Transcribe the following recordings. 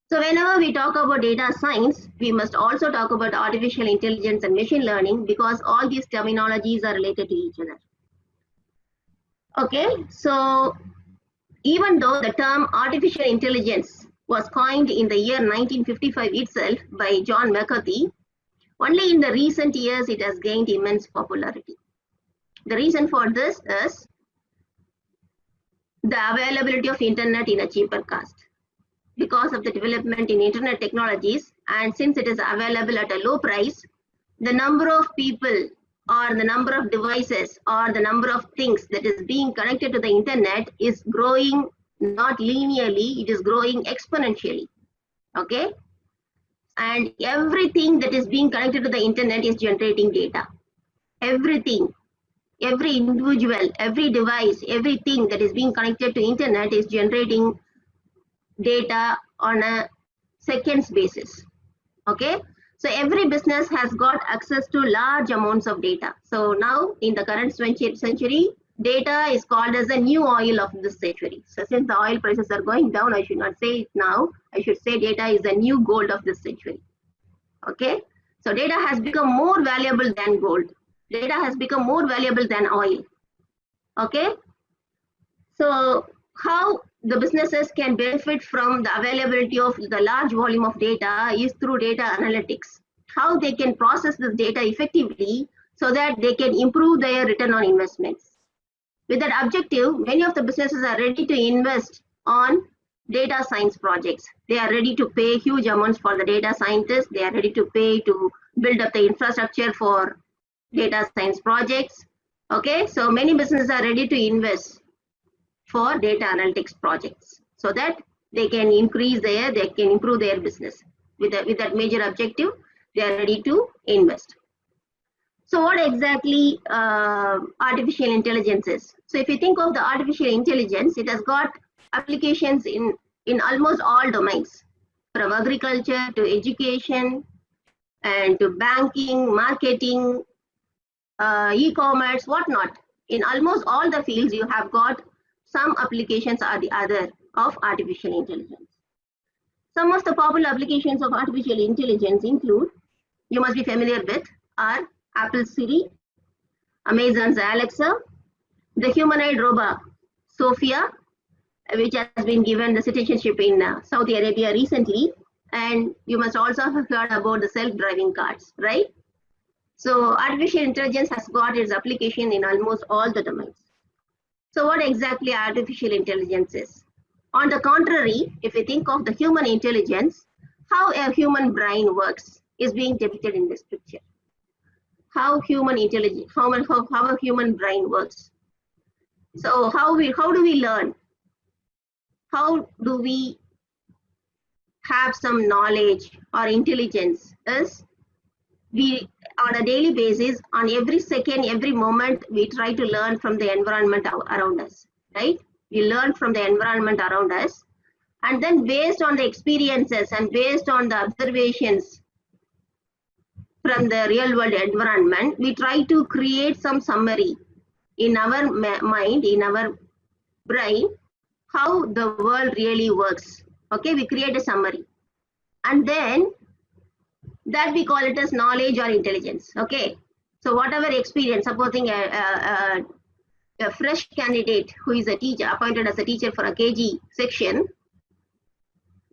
So whenever we talk about data science, we must also talk about artificial intelligence and machine learning, because all these terminologies are related to each other. Okay, so even though the term artificial intelligence was coined in the year 1955 itself by John McCarthy, only in the recent years it has gained immense popularity. The reason for this is the availability of internet in a cheaper cost. Because of the development in internet technologies, and since it is available at a low price, the number of people or the number of devices or the number of things that is being connected to the internet is growing not linearly, it is growing exponentially. Okay, and everything that is being connected to the internet is generating data. Everything, every individual, every device, everything that is being connected to internet is generating data on a seconds basis. Okay, so every business has got access to large amounts of data. So now in the current century, data is called as the new oil of this century. So since the oil prices are going down, I should not say it now, I should say data is the new gold of this century. Okay, so data has become more valuable than gold. Data has become more valuable than oil. Okay, so how the businesses can benefit from the availability of the large volume of data is through data analytics. How they can process this data effectively so that they can improve their return on investments. With that objective, many of the businesses are ready to invest on data science projects. They are ready to pay huge amounts for the data scientists. They are ready to pay to build up the infrastructure for data science projects. Okay, so many businesses are ready to invest for data analytics projects so that they can improve their business. With that major objective, they are ready to invest. So what exactly artificial intelligence is? So if you think of the artificial intelligence, it has got applications in almost all domains, from agriculture to education and to banking, marketing, e-commerce, whatnot. In almost all the fields, you have got some applications or the other of artificial intelligence. Some of the popular applications of artificial intelligence include, you must be familiar with, are Apple Siri, Amazon's Alexa, the humanoid robot Sophia, which has been given the citizenship in Saudi Arabia recently, and you must also have heard about the self-driving cars, right? So artificial intelligence has got its application in almost all the domains. So what exactly artificial intelligence is? On the contrary, if we think of the human intelligence, how a human brain works is being depicted in this picture. How human intelligence, how a human brain works. So how do we learn? How do we have some knowledge or intelligence? Is we on a daily basis, on every second, every moment, we try to learn from the environment around us, right? We learn from the environment around us, and then based on the experiences and based on the observations from the real world environment, we try to create some summary in our mind, in our brain, how the world really works. Okay, we create a summary, and then that we call it as knowledge or intelligence. Okay, so whatever experience, supposing a fresh candidate who is a teacher, appointed as a teacher for a KG section,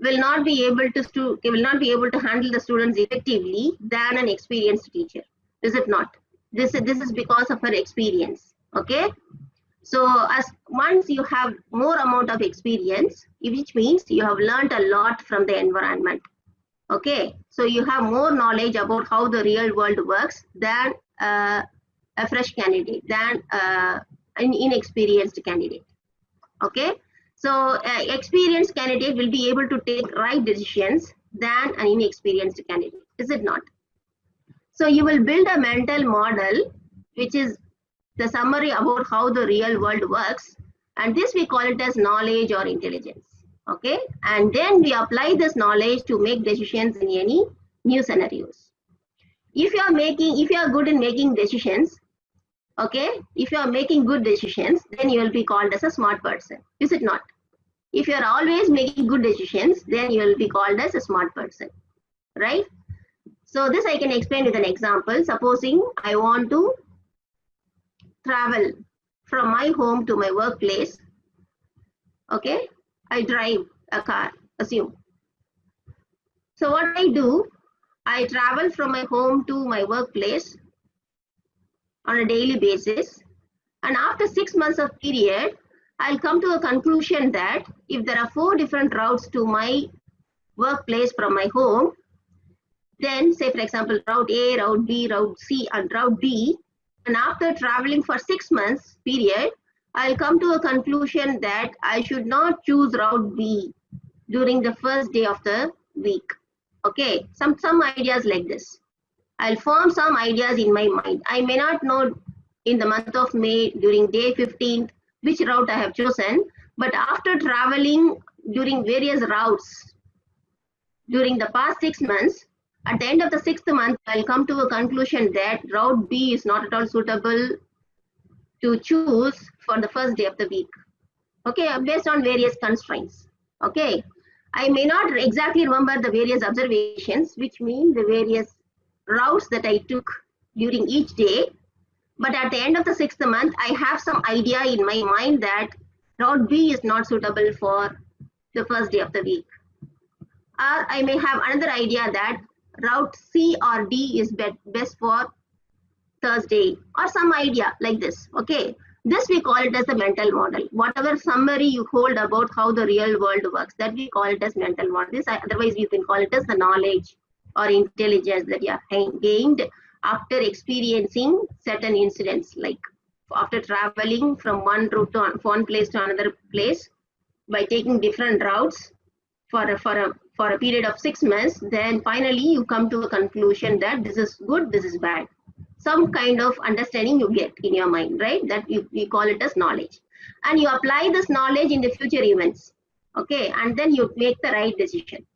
will not be able to handle the students effectively than an experienced teacher. Is it not? This is because of her experience. Okay, so as once you have more amount of experience, which means you have learned a lot from the environment. Okay, so you have more knowledge about how the real world works than a fresh candidate, than an inexperienced candidate. Okay, so experienced candidate will be able to take right decisions than an inexperienced candidate. Is it not? So you will build a mental model which is the summary about how the real world works, and this we call it as knowledge or intelligence. Okay, and then we apply this knowledge to make decisions in any new scenarios. If you are good in making decisions, okay, if you are making good decisions, then you will be called as a smart person. Is it not? If you're always making good decisions, then you will be called as a smart person, right? So this I can explain with an example. Supposing I want to travel from my home to my workplace. Okay, I drive a car, assume. So what I do, I travel from my home to my workplace on a daily basis. And after 6 months of period, I'll come to a conclusion that if there are 4 different routes to my workplace from my home, then say for example, route A, route B, route C, and route D, and after traveling for 6 months period, I'll come to a conclusion that I should not choose route B during the first day of the week. Okay, some ideas like this. I'll form some ideas in my mind. I may not know in the month of May during day 15th which route I have chosen, but after traveling during various routes during the past 6 months, at the end of the 6th month, I'll come to a conclusion that route B is not at all suitable to choose for the first day of the week. Okay, based on various constraints. Okay, I may not exactly remember the various observations, which mean the various routes that I took during each day. But at the end of the 6th month, I have some idea in my mind that route B is not suitable for the first day of the week. Or I may have another idea that route C or D is best for Thursday, or some idea like this. Okay, this we call it as the mental model. Whatever summary you hold about how the real world works, that we call it as mental model. This otherwise you can call it as the knowledge or intelligence that you have gained after experiencing certain incidents, like after traveling from one route to one place to another place by taking different routes for a period of 6 months. Then finally you come to a conclusion that this is good, this is bad. Some kind of understanding you get in your mind, right? That we call it as knowledge, and you apply this knowledge in the future events. Okay, and then you make the right decision.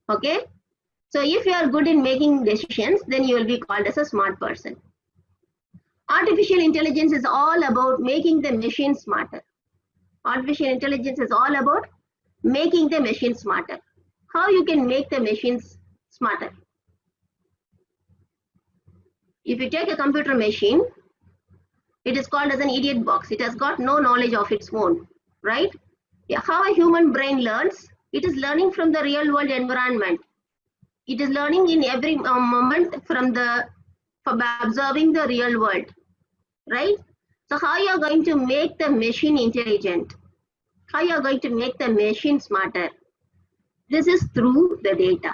Okay, so if you are good in making decisions, then you will be called as a smart person. Artificial intelligence is all about making the machine smarter. Artificial intelligence is all about making the machine smarter. How you can make the machines smarter? If you take a computer machine, it is called as an idiot box. It has got no knowledge of its own, right? Yeah, how a human brain learns, it is learning from the real world environment. It is learning in every moment by observing the real world, right? So how you are going to make the machine intelligent? How you are going to make the machine smarter? This is through the data.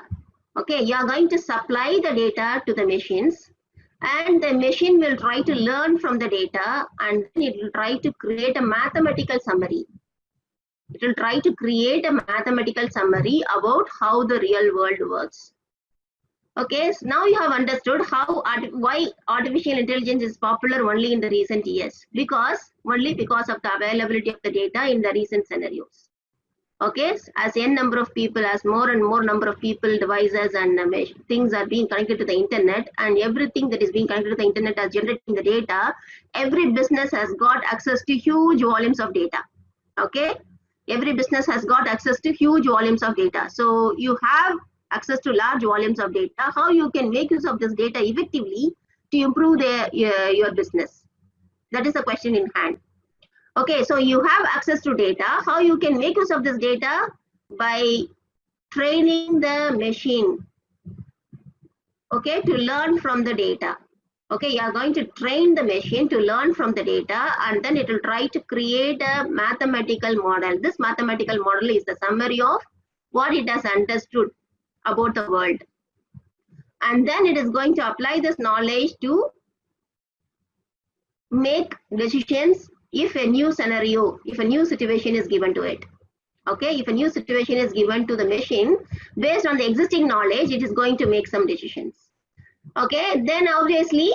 Okay, you are going to supply the data to the machines, and the machine will try to learn from the data, and then it will try to create a mathematical summary. It will try to create a mathematical summary about how the real world works. Okay, so now you have understood why artificial intelligence is popular only in the recent years. Only because of the availability of the data in the recent scenarios. Okay, as n number of people, as more and more number of people, devices and things are being connected to the internet, and everything that is being connected to the internet as generating the data, every business has got access to huge volumes of data. Okay, every business has got access to huge volumes of data. So you have access to large volumes of data. How you can make use of this data effectively to improve your business? That is the question in hand. Okay, so you have access to data. How you can make use of this data? By training the machine, okay, to learn from the data. Okay, you are going to train the machine to learn from the data, and then it will try to create a mathematical model. This mathematical model is the summary of what it has understood about the world. And then it is going to apply this knowledge to make decisions if a new scenario, if a new situation is given to it. Okay, if a new situation is given to the machine, based on the existing knowledge, it is going to make some decisions. Okay, then obviously,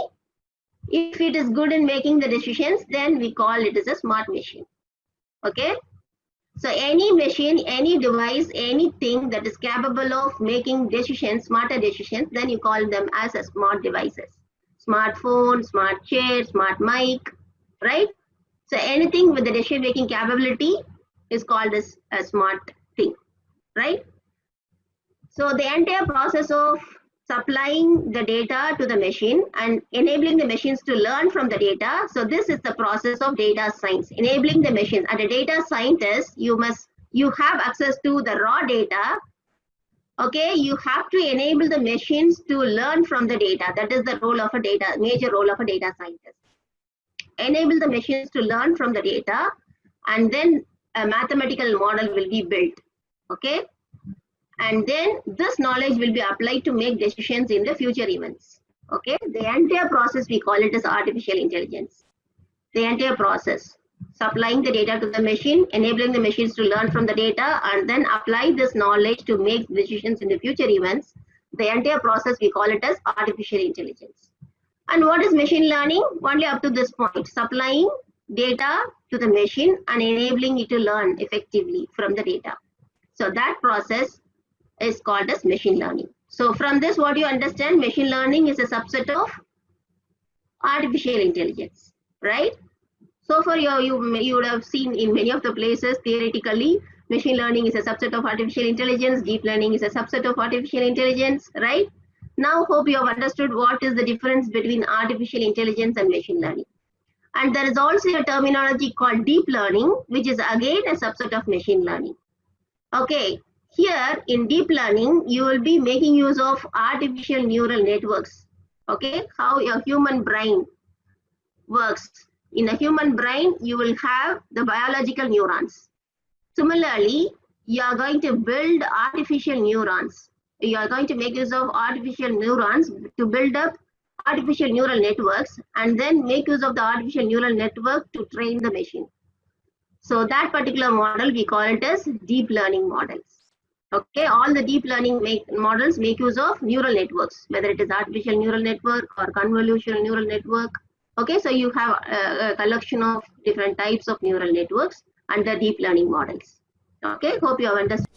if it is good in making the decisions, then we call it as a smart machine. Okay, so any machine, any device, anything that is capable of making decisions, smarter decisions, then you call them as a smart devices. Smartphone, smart chair, smart mic, right? So anything with the decision making capability, is called as a smart thing, right? So the entire process of supplying the data to the machine and enabling the machines to learn from the data. So this is the process of data science, enabling the machines. As a data scientist, you have access to the raw data. Okay, you have to enable the machines to learn from the data. That is the role of a major role of a data scientist. Enable the machines to learn from the data, and then a mathematical model will be built. Okay, and then this knowledge will be applied to make decisions in the future events. Okay, the entire process we call it as artificial intelligence. The entire process, supplying the data to the machine, enabling the machines to learn from the data, and then apply this knowledge to make decisions in the future events. The entire process we call it as artificial intelligence. And what is machine learning? Only up to this point, supplying data to the machine and enabling it to learn effectively from the data. So that process is called as machine learning. So from this, what you understand, machine learning is a subset of artificial intelligence, right? So for you would have seen in many of the places, theoretically, machine learning is a subset of artificial intelligence, deep learning is a subset of artificial intelligence, right? Now hope you have understood what is the difference between artificial intelligence and machine learning. And there is also a terminology called deep learning, which is again a subset of machine learning. Okay, here in deep learning, you will be making use of artificial neural networks. Okay, how your human brain works. In a human brain, you will have the biological neurons. Similarly, you are going to build artificial neurons. You are going to make use of artificial neurons to build up artificial neural networks and then make use of the artificial neural network to train the machine. So that particular model, we call it as deep learning models. Okay, all the deep learning models make use of neural networks, whether it is artificial neural network or convolutional neural network. Okay, so you have a collection of different types of neural networks under deep learning models. Okay, hope you have understood.